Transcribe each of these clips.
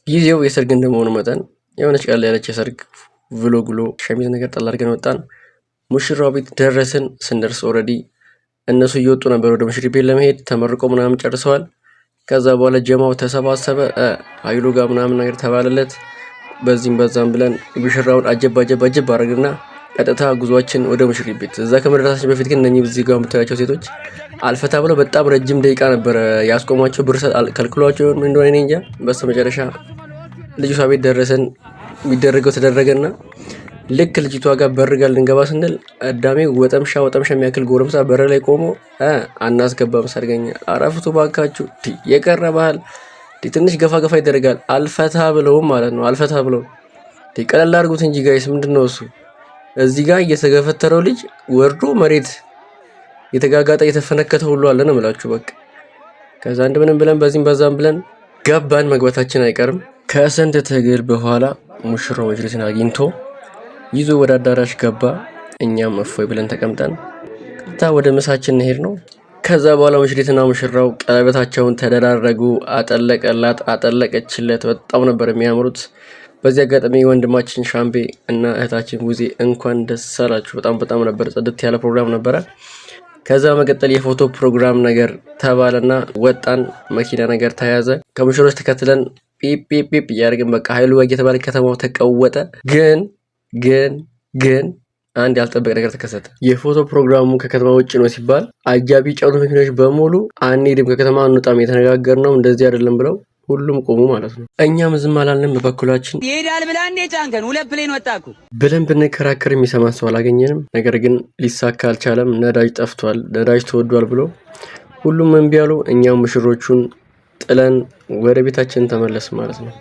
ጊዜው የሰርግ እንደመሆኑ መጠን የሆነች ቀን ያለች የሰርግ ቭሎግሎ ሸሚዝ ነገር ጣል አድርገን ወጣን። ሙሽራው ቤት ደረስን። ስንደርስ ኦልሬዲ እነሱ እየወጡ ነበር ወደ ሙሽሪት ቤት ለመሄድ ተመርቆ ምናምን ጨርሰዋል። ከዛ በኋላ ጀማው ተሰባሰበ። ኃይሉ ጋር ምናምን ነገር ተባለለት። በዚህም በዛም ብለን ሙሽራውን አጀብ አድርግና ቀጥታ ጉዟችን ወደ ሙሽሪት ቤት። እዛ ከመድረሳችን በፊት ግን እነኚህ እዚህ ጋር የምታያቸው ሴቶች አልፈታ ብለው በጣም ረጅም ደቂቃ ነበር ያስቆሟቸው። ብር ከልክሏቸው ምን እንደሆነ እኔ እንጃ። በስተመጨረሻ ልጅቷ ቤት ደረሰን። የሚደረገው ተደረገና ልክ ልጅቷ ጋር በር ጋር ልንገባ ስንል አዳሜ ወጠምሻ የሚያክል ጎረምሳ በር ላይ ቆሞ አናስገባም ሰርገኛ አረፍቱ ባካችሁ የቀረ ባህል ትንሽ ገፋ ይደረጋል። አልፈታ ብለውም ማለት ነው። አልፈታ ብለው ቀለል አድርጉት እንጂ ጋይስ ምንድነው እሱ? እዚህ ጋር እየተገፈተረው ልጅ ወርዶ መሬት የተጋጋጠ የተፈነከተ ሁሉ አለ ነው የምላችሁ። በቃ ከዛ እንደምንም ብለን በዚህም በዛም ብለን ገባን። መግባታችን አይቀርም። ከስንት ትግል በኋላ ሙሽራው መጅሊስን አግኝቶ ይዞ ወደ አዳራሽ ገባ። እኛም እፎይ ብለን ተቀምጠን ቀጥታ ወደ ምሳችን እንሄድ ነው። ከዛ በኋላ ሙሽሪትና ሙሽራው ቀለበታቸውን ተደራረጉ። አጠለቀላት፣ አጠለቀችለት። በጣም ነበር የሚያምሩት። በዚህ አጋጣሚ ወንድማችን ሻምቤ እና እህታችን ጉዜ እንኳን ደስ አላችሁ። በጣም ነበር ጽድት ያለ ፕሮግራም ነበረ። ከዛ መቀጠል የፎቶ ፕሮግራም ነገር ተባለና ወጣን። መኪና ነገር ተያዘ። ከሙሽሮች ተከትለን ፒፕ እያደረግን በቃ ኃይሉ እየተባለ ከተማው ተቀወጠ። ግን አንድ ያልጠበቀ ነገር ተከሰተ። የፎቶ ፕሮግራሙ ከከተማ ውጭ ነው ሲባል አጃቢ ጫኑ መኪኖች በሙሉ አንሄድም፣ ከከተማ አንወጣም፣ የተነጋገርነው እንደዚህ አይደለም ብለው ሁሉም ቆሙ ማለት ነው። እኛም ዝም አላልንም። በበኩላችን ይሄዳል ብላ እንዴ ጫንከን ሁለት ፕሌን ወጣኩ ብለን ብንከራከር የሚሰማን ሰው አላገኘንም። ነገር ግን ሊሳካ አልቻለም። ነዳጅ ጠፍቷል፣ ነዳጅ ተወዷል ብሎ ሁሉም እምቢ አሉ። እኛም ሙሽሮቹን ጥለን ወደ ቤታችን ተመለስ ማለት ነው።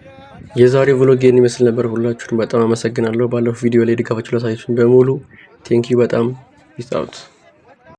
የዛሬው ቭሎግ ይህን ይመስል ነበር። ሁላችሁንም በጣም አመሰግናለሁ። ባለፈው ቪዲዮ ላይ ድጋፋችሁ ላሳያችሁኝ በሙሉ ቴንኪው በጣም ፒስ አውት።